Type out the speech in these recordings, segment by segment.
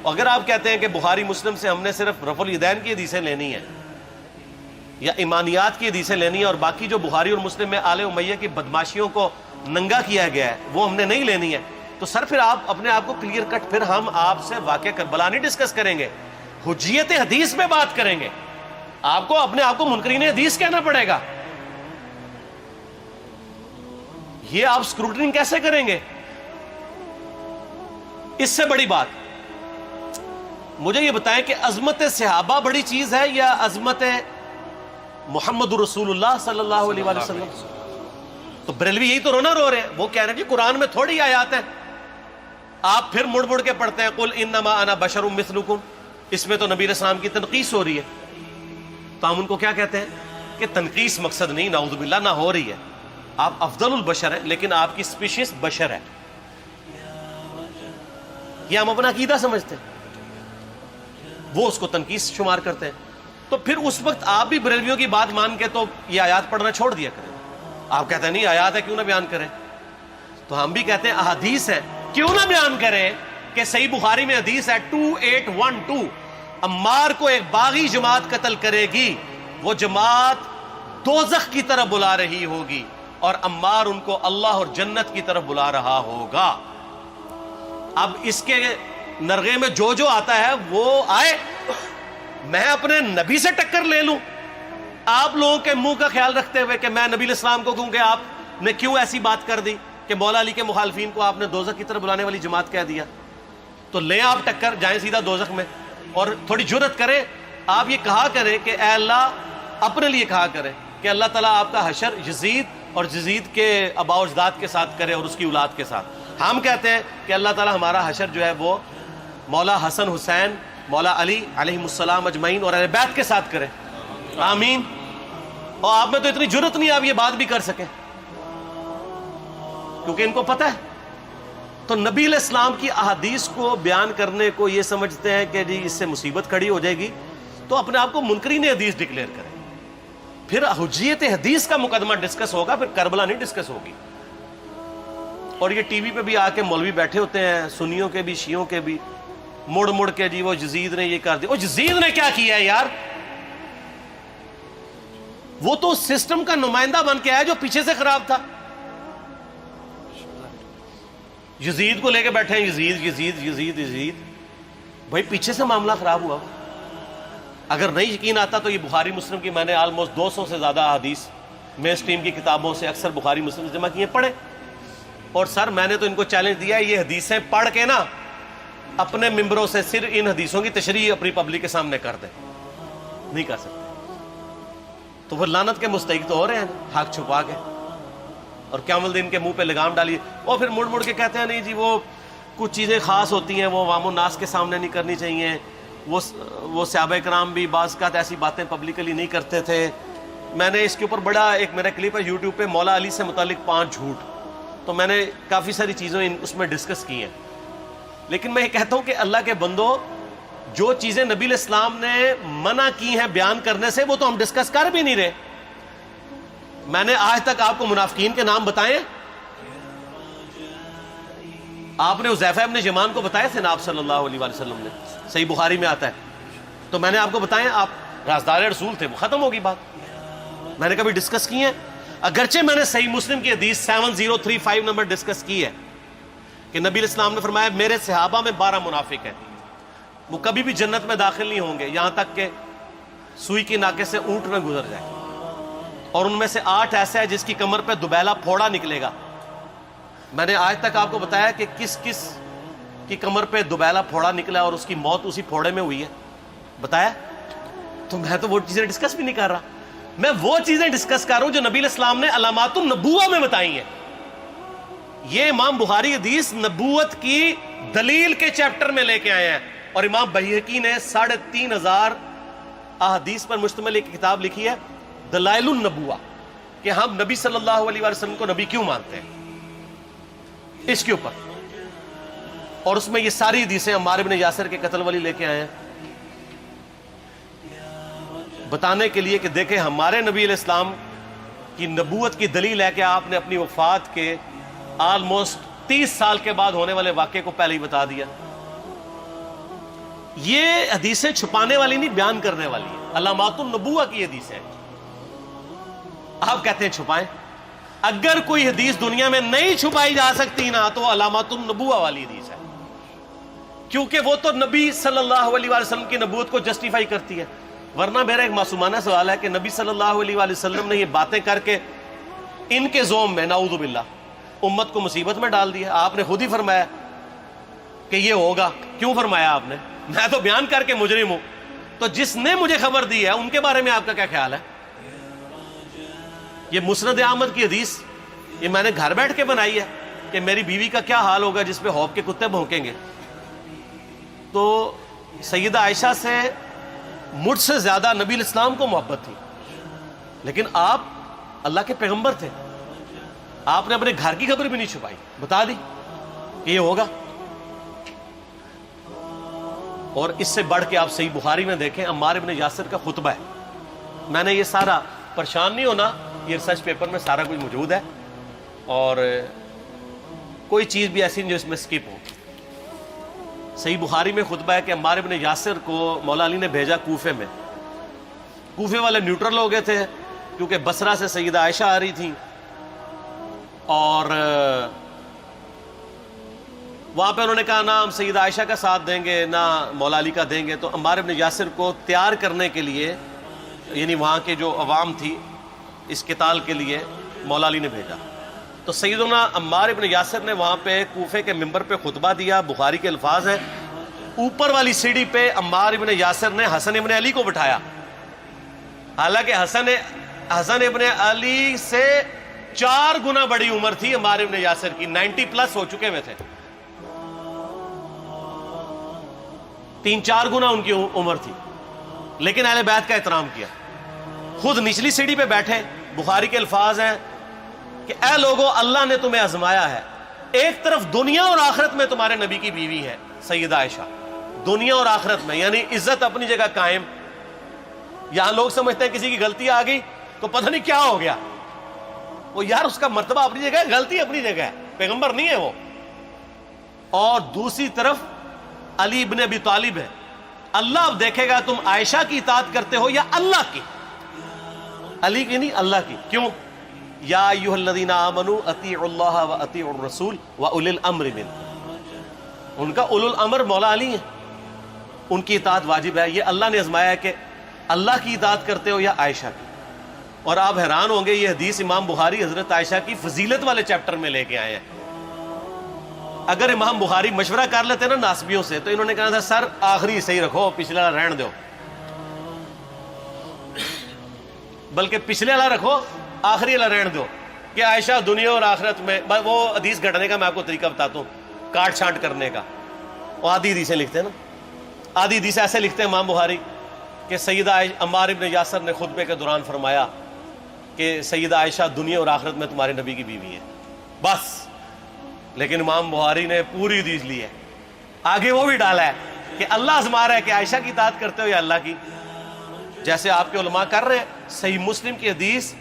اگر آپ کہتے ہیں کہ بخاری مسلم سے ہم نے صرف رفع الیدین کی حدیثیں لینی ہیں یا ایمانیات کی حدیثیں لینی ہیں اور باقی جو بخاری اور مسلم میں آل امیہ کی بدماشیوں کو ننگا کیا گیا ہے وہ ہم نے نہیں لینی ہے، تو سر پھر آپ اپنے آپ کو کلیئر کٹ، پھر ہم آپ سے واقعہ کربلا نہیں ڈسکس کریں گے، حجیت حدیث میں بات کریں گے. آپ کو اپنے آپ کو منکرین حدیث کہنا پڑے گا. یہ آپ اسکروٹنگ کیسے کریں گے؟ اس سے بڑی بات مجھے یہ بتائیں کہ عظمت صحابہ بڑی چیز ہے یا عظمت محمد رسول اللہ صلی اللہ علیہ وآلہ وسلم؟ تو بریلوی یہی تو رونا رو رہے ہیں، وہ کہہ رہے ہیں کہ قرآن میں تھوڑی آیات ہیں. آپ پھر مڑ مڑ کے پڑھتے ہیں قل انما انا بشر مثلکم، اس میں تو نبی علیہ السلام کی تنقیص ہو رہی ہے. تو ہم ان کو کیا کہتے ہیں کہ تنقیص مقصد نہیں، نعوذ باللہ، نہ ہو رہی ہے. آپ افضل البشر ہیں لیکن آپ کی سپیشیز بشر ہے. یہ ہم اپنا عقیدہ سمجھتے ہیں، وہ اس کو تنقیص شمار کرتے ہیں. تو پھر اس وقت آپ بھی بریلویوں کی بات مان کے تو یہ آیات پڑھنا چھوڑ دیا کریں. آپ کہتے ہیں نہیں آیات ہے کیوں نہ بیان کریں، تو ہم بھی کہتے ہیں احادیث ہے کیوں نہ بیان کریں. کہ صحیح بخاری میں حدیث ہے 2812 عمار کو ایک باغی جماعت قتل کرے گی، وہ جماعت دوزخ کی طرف بلا رہی ہوگی اور عمار ان کو اللہ اور جنت کی طرف بلا رہا ہوگا. اب اس کے نرغے میں جو جو آتا ہے وہ آئے، میں اپنے نبی سے ٹکر لے لوں آپ لوگوں کے منہ کا خیال رکھتے ہوئے کہ میں نبی علیہ السلام کو کہوں کہ آپ نے کیوں ایسی بات کر دی کہ مولا علی کے مخالفین کو آپ نے دوزخ کی طرف بلانے والی جماعت کہہ دیا. تو لیں آپ ٹکر، جائیں سیدھا دوزخ میں. اور تھوڑی جرت کریں، آپ یہ کہا کریں کہ اے اللہ، اپنے لیے کہا کریں کہ اللہ تعالیٰ آپ کا حشر یزید اور یزید کے آباء و اجداد کے ساتھ کرے اور اس کی اولاد کے ساتھ. ہم کہتے ہیں کہ اللہ تعالیٰ ہمارا حشر جو ہے وہ مولا حسن حسین، مولا علی علیہ السلام اجمعین اور اہل بیت کے ساتھ کرے. آمین. اور آپ میں تو اتنی جرت نہیں آپ یہ بات بھی کر سکیں، کیونکہ ان کو پتہ ہے. تو نبی علیہ السلام کی احادیث کو بیان کرنے کو یہ سمجھتے ہیں کہ جی اس سے مصیبت کھڑی ہو جائے گی، تو اپنے آپ کو منکرین حدیث ڈکلیئر کریں. پھر حجیت حدیث کا مقدمہ ڈسکس ہوگا، پھر کربلا نہیں ڈسکس ہوگی. اور یہ ٹی وی پہ بھی آ کے مولوی بیٹھے ہوتے ہیں، سنیوں کے بھی شیعوں کے بھی، مڑ مڑ کے جی وہ یزید نے یہ کر دیا. وہ یزید نے کیا کیا ہے یار؟ وہ تو سسٹم کا نمائندہ بن کے آیا جو پیچھے سے خراب تھا. یزید کو لے کے بیٹھے ہیں، یزید یزید یزید یزید. بھائی پیچھے سے معاملہ خراب ہوا. اگر نہیں یقین آتا تو یہ بخاری مسلم کی میں نے آلموسٹ 200 سے زیادہ حدیث مین سٹریم کی کتابوں سے اکثر بخاری مسلم جمع کیے، پڑھے. اور سر میں نے تو ان کو چیلنج دیا ہے، یہ حدیثیں پڑھ کے نا اپنے ممبروں سے صرف ان حدیثوں کی تشریح اپنی پبلک کے سامنے کر دیں. نہیں کر سکتے تو وہ لعنت کے مستحق تو ہو رہے ہیں حق چھپا کے، اور قیام الدین کے منہ پہ لگام ڈالیے. اور پھر مڑ مڑ کے کہتے ہیں نہیں جی وہ کچھ چیزیں خاص ہوتی ہیں، وہ عوام الناس کے سامنے نہیں کرنی چاہیے. وہ صحابہ کرام بھی بعض اوقات ایسی باتیں پبلکلی نہیں کرتے تھے. میں نے اس کے اوپر بڑا ایک میرا کلپ ہے یوٹیوب پہ، مولا علی سے متعلق 5 جھوٹ. تو میں نے کافی ساری چیزیں اس میں ڈسکس کی ہیں. لیکن میں یہ کہتا ہوں کہ اللہ کے بندو، جو چیزیں نبی علیہ السلام نے منع کی ہیں بیان کرنے سے وہ تو ہم ڈسکس کر بھی نہیں رہے. میں نے آج تک آپ کو منافقین کے نام بتائے؟ آپ نے حذیفہ ابن یمان کو بتایا تھے نا آپ صلی اللہ علیہ وآلہ وسلم نے، صحیح بخاری میں آتا ہے. تو میں نے آپ کو بتایا، آپ رازدار رسول تھے، وہ ختم ہوگی بات. میں نے کبھی ڈسکس کی ہے؟ اگرچہ میں نے صحیح مسلم کی حدیث 7035 نمبر ڈسکس کی ہے کہ نبی علیہ السلام نے فرمایا میرے صحابہ میں 12 منافق ہیں، وہ کبھی بھی جنت میں داخل نہیں ہوں گے یہاں تک کہ سوئی کی ناکے سے اونٹ نہ گزر جائے. اور ان میں سے 8 ایسے ہے جس کی کمر پہ دوبیلا پھوڑا نکلے گا. میں نے آج تک آپ کو بتایا کہ کس کس کی کمر پہ دوبیلا پھوڑا نکلا اور اس کی موت اسی پھوڑے میں ہوئی ہے؟ بتایا؟ تو میں تو وہ چیزیں ڈسکس بھی نہیں کر رہا. میں وہ چیزیں ڈسکس کر رہا ہوں جو نبی علیہ السلام نے علامات النبوہ میں بتائی ہیں. یہ امام بخاری حدیث نبوت کی دلیل کے چیپٹر میں لے کے آئے ہیں. اور امام بہقی نے 3500 احادیث پر مشتمل ایک کتاب لکھی ہے دلائل النبوہ، کہ ہم نبی صلی اللہ علیہ وسلم کو نبی کیوں مانتے ہیں، اس کے اوپر. اور اس میں یہ ساری حدیثیں عمار بن یاسر کے قتل والی لے کے آئے ہیں بتانے کے لیے کہ دیکھیں ہمارے نبی علیہ السلام کی نبوت کی دلیل ہے کہ آپ نے اپنی وفات کے آلموسٹ 30 سال کے بعد ہونے والے واقعے کو پہلے ہی بتا دیا. یہ حدیثیں چھپانے والی نہیں، بیان کرنے والی ہے، علامات النبوہ کی حدیث ہے۔ آپ کہتے ہیں چھپائیں، اگر کوئی حدیث دنیا میں نہیں چھپائی جا سکتی نا تو علامات النبوہ والی حدیث ہے، کیونکہ وہ تو نبی صلی اللہ علیہ وآلہ وسلم کی نبوت کو جسٹیفائی کرتی ہے۔ ورنہ میرا ایک معصومانہ سوال ہے کہ نبی صلی اللہ علیہ وآلہ وسلم نے یہ باتیں کر کے ان کے زوم میں نعوذ باللہ امت کو مصیبت میں ڈال دیا۔ آپ نے خود ہی فرمایا کہ یہ ہوگا، کیوں فرمایا آپ نے؟ میں تو بیان کر کے مجرم ہوں، تو جس نے مجھے خبر دی ہے ان کے بارے میں آپ کا کیا خیال ہے؟ یہ مسند احمد کی حدیث یہ میں نے گھر بیٹھ کے بنائی ہے کہ میری بیوی کا کیا حال ہوگا جس پہ خوف کے کتے بھونکیں گے۔ تو سیدہ عائشہ سے مجھ سے زیادہ نبی الاسلام کو محبت تھی، لیکن آپ اللہ کے پیغمبر تھے، آپ نے اپنے گھر کی خبر بھی نہیں چھپائی، بتا دی کہ یہ ہوگا۔ اور اس سے بڑھ کے آپ صحیح بخاری میں دیکھیں، عمار بن یاسر کا خطبہ ہے۔ میں نے یہ سارا، پریشان نہیں ہونا، یہ ریسرچ پیپر میں سارا کچھ موجود ہے، اور کوئی چیز بھی ایسی نہیں جو اس میں سکپ ہو۔ صحیح بخاری میں خطبہ ہے کہ عمار بن یاسر کو مولا علی نے بھیجا کوفے میں۔ کوفے والے نیوٹرل ہو گئے تھے کیونکہ بصرہ سے سیدہ عائشہ آ رہی تھیں، اور وہاں پہ انہوں نے کہا نہ ہم سیدہ عائشہ کا ساتھ دیں گے نہ مولا علی کا دیں گے۔ تو عمار بن یاسر کو تیار کرنے کے لیے، یعنی وہاں کے جو عوام تھی اس قتال کے لیے، مولا علی نے بھیجا۔ تو سیدنا عمار بن یاسر نے وہاں پہ کوفے کے ممبر پہ خطبہ دیا۔ بخاری کے الفاظ ہیں، اوپر والی سیڑھی پہ عمار بن یاسر نے حسن ابن علی کو بٹھایا، حالانکہ حسن ابن علی سے 4 گنا بڑی عمر تھی عمار بن یاسر کی، 90 پلس ہو چکے ہوئے تھے، 3-4 گنا ان کی عمر تھی، لیکن اہل بیت کا احترام کیا۔ خود نچلی سیڑھی پہ بیٹھے۔ بخاری کے الفاظ ہیں کہ اے لوگو، اللہ نے تمہیں آزمایا ہے، ایک طرف دنیا اور آخرت میں تمہارے نبی کی بیوی ہے سیدہ عائشہ، دنیا اور آخرت میں، یعنی عزت اپنی جگہ قائم۔ یہاں لوگ سمجھتے ہیں کسی کی غلطی آ گئی تو پتہ نہیں کیا ہو گیا، وہ یار اس کا مرتبہ اپنی جگہ ہے، غلطی اپنی جگہ ہے، پیغمبر نہیں ہے وہ۔ اور دوسری طرف علی ابن ابی طالب ہے۔ اللہ اب دیکھے گا تم عائشہ کی اطاعت کرتے ہو یا اللہ کی، علی کی نہیں، اللہ کی۔ کیوں؟ یا ایھا الذین آمنوا اطیعوا اللہ واطیعوا الرسول واولی الامر منکم، ان کا اولو الامر مولا علی ہیں، ان کی اطاعت واجب ہے۔ یہ اللہ نے آزمایا ہے کہ اللہ کی اطاعت کرتے ہو یا عائشہ کی۔ اور آپ حیران ہوں گے، یہ حدیث امام بخاری حضرت عائشہ کی فضیلت والے چیپٹر میں لے کے آئے ہیں۔ اگر امام بخاری مشورہ کر لیتے نا ناسبیوں سے تو انہوں نے کہا تھا سر آخری صحیح رکھو، پچھلے والا رہن دو، بلکہ پچھلے والا رکھو آخری والا رہن دو، کہ عائشہ دنیا اور آخرت میں۔ وہ حدیث گھٹنے کا میں آپ کو طریقہ بتاتا ہوں، کاٹ چھانٹ کرنے کا۔ وہ آدھی حدیثیں لکھتے ہیں نا، آدھی حدیثیں ایسے لکھتے ہیں امام بخاری کہ سیدہ عمار بن یاسر نے خطبے کے دوران فرمایا کہ سیدہ عائشہ دنیا اور آخرت میں تمہارے نبی کی بیوی ہے، بس۔ لیکن امام بخاری نے پوری حدیث لی ہے، آگے وہ بھی ڈالا ہے کہ اللہ آزما رہا ہے کہ عائشہ کی اطاعت کرتے ہو یا اللہ کی، جیسے آپ کے علماء کر رہے ہیں۔ صحیح مسلم کی حدیث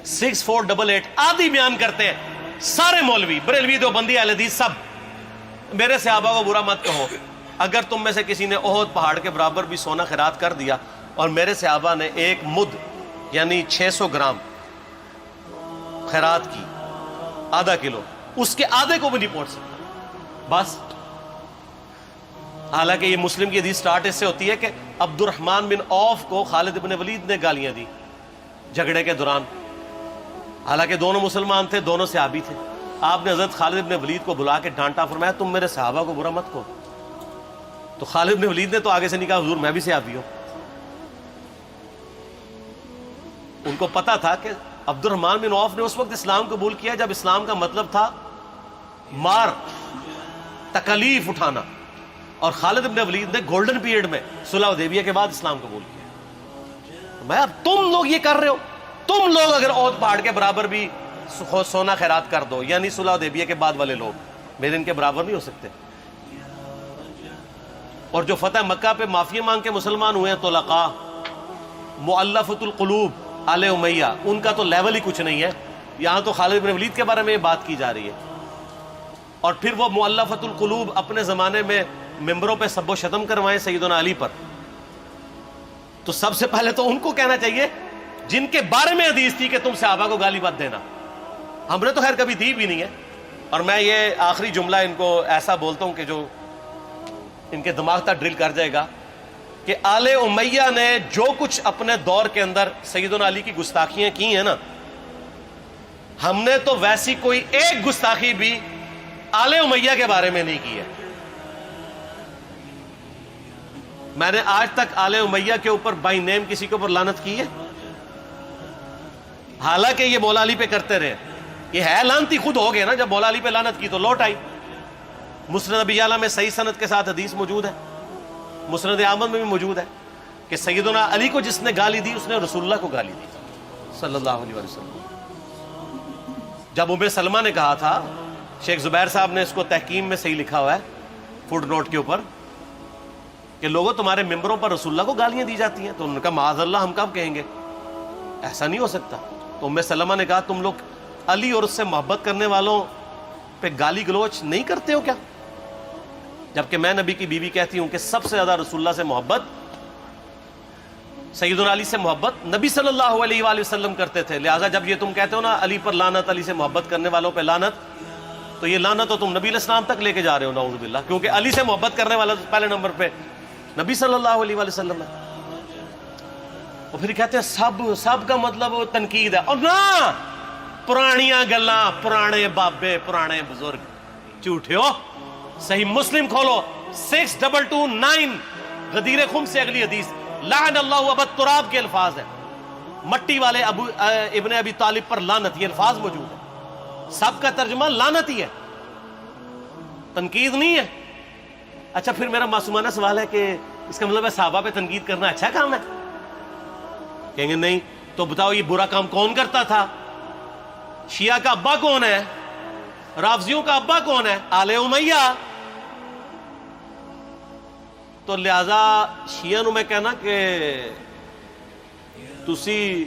6488 آدھی بیان کرتے ہیں سارے مولوی، بریلوی، دیوبندی، اہل حدیث، سب۔ میرے صحابہ کو برا مت کہو، اگر تم میں سے کسی نے احد پہاڑ کے برابر بھی سونا خیرات کر دیا اور میرے صحابہ نے 1 مد یعنی 600 گرام خیرات کی، آدھا کلو، اس کے آدھے کو بھی نہیں پہنچ سکتا، بس۔ حالانکہ یہ مسلم کی حدیث سٹارٹ اس سے ہوتی ہے کہ عبد الرحمن بن عوف کو خالد بن ولید نے گالیاں دی جھگڑے کے دوران، حالانکہ دونوں مسلمان تھے، دونوں صحابی تھے۔ آپ نے حضرت خالد بن ولید کو بلا کے ڈانٹا، فرمایا تم میرے صحابہ کو برا مت کہو۔ تو خالد بن ولید نے تو آگے سے نہیں کہا حضور میں بھی صحابی ہوں۔ ان کو پتا تھا کہ عبد الرحمن بن عوف نے اس وقت اسلام قبول کیا جب اسلام کا مطلب تھا مار، تکلیف اٹھانا، اور خالد بن ولید نے گولڈن پیریڈ میں صلح حدیبیہ کے بعد اسلام قبول کیا۔ میں اب تم لوگ یہ کر رہے ہو، تم لوگ اگر احد پہاڑ کے برابر بھی سونا خیرات کر دو، یعنی صلح حدیبیہ کے بعد والے لوگ میرے ان کے برابر نہیں ہو سکتے۔ اور جو فتح مکہ پہ معافی مانگ کے مسلمان ہوئے ہیں طلقاء، مؤلفۃ القلوب آل امیہ، ان کا تو لیول ہی کچھ نہیں ہے۔ یہاں تو خالد بن ولید کے بارے میں یہ بات کی جا رہی ہے۔ اور پھر وہ مؤلفۃ القلوب اپنے زمانے میں ممبروں پہ سب و شتم کروائیں سیدنا علی پر، تو سب سے پہلے تو ان کو کہنا چاہیے جن کے بارے میں حدیث تھی کہ تم صحابہ کو گالی مت دینا. ہم نے تو خیر کبھی دی بھی نہیں ہے. اور میں یہ آخری جملہ ان کو ایسا بولتا ہوں کہ جو ان کے دماغ تک ڈرل کر جائے گا کہ آل امیہ نے جو کچھ اپنے دور کے اندر سیدنا علی کی گستاخیاں کی ہیں نا، ہم نے تو ویسی کوئی ایک گستاخی بھی آل امیہ کے بارے میں نہیں کی ہے. میں نے آج تک آل امیہ کے اوپر بائی نیم کسی کے اوپر لعنت کی ہے؟ حالانکہ یہ مولا علی پہ کرتے رہے. یہ ہے لعنتی خود ہو گئے نا، جب مولا علی پہ لعنت کی تو لوٹ آئی. مسند ابی یعلا میں صحیح سند کے ساتھ حدیث موجود ہے، مسند احمد میں بھی موجود ہے کہ سیدنا علی کو جس نے گالی دی اس نے رسول اللہ کو گالی دی صلی اللہ علیہ وسلم. جب ام سلمہ نے کہا تھا، شیخ زبیر صاحب نے اس کو تحکیم میں صحیح لکھا ہوا ہے فوٹ نوٹ کے اوپر، کہ لوگوں تمہارے ممبروں پر رسول اللہ کو گالیاں دی جاتی ہیں، تو انہوں نے کہا معاذ اللہ ہم کب کہیں گے، ایسا نہیں ہو سکتا. تو ام سلمہ نے کہا تم لوگ علی اور اس سے محبت کرنے والوں پہ گالی گلوچ نہیں کرتے ہو کیا؟ جبکہ میں نبی کی بیوی کہتی ہوں کہ سب سے زیادہ رسول اللہ سے محبت، سیدنا علی سے محبت نبی صلی اللہ علیہ وآلہ وسلم کرتے تھے. لہٰذا جب یہ تم کہتے ہو نا علی پر لعنت، علی سے محبت کرنے والوں پہ لعنت، تو یہ لعنت تو تم نبی علیہ السلام تک لے کے جا رہے ہو نعوذ باللہ، کیونکہ علی سے محبت کرنے والا تو پہلے نمبر پہ نبی صلی اللہ علیہ وآلہ وسلم ہے. اور پھر کہتے ہیں سب کا مطلب وہ تنقید ہے. اور نہ، پرانیاں گلاں، پرانے بابے، پرانے بزرگ، جھوٹے ہو. صحیح مسلم کھولو 6229 غدیر خم سے اگلی حدیث، لعن اللہ ابا التراب کے الفاظ ہیں، مٹی والے ابن ابی طالب پر لعنت، یہ الفاظ موجود ہے. سب کا ترجمہ لعنت ہی ہے، تنقید نہیں ہے. اچھا پھر میرا معصومانہ سوال ہے کہ اس کا مطلب ہے صحابہ پہ تنقید کرنا اچھا کام ہے؟ کہیں گے نہیں. تو بتاؤ یہ برا کام کون کرتا تھا؟ شیعہ کا ابا کون ہے؟ رافضیوں کا ابا کون ہے؟ آل امیہ. تو لہذا شیعہ نو میں کہنا کہ تسی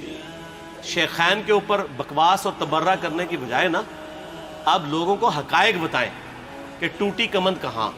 شیخین کے اوپر بکواس اور تبرہ کرنے کی بجائے نا، اب لوگوں کو حقائق بتائیں کہ ٹوٹی کمند کہاں.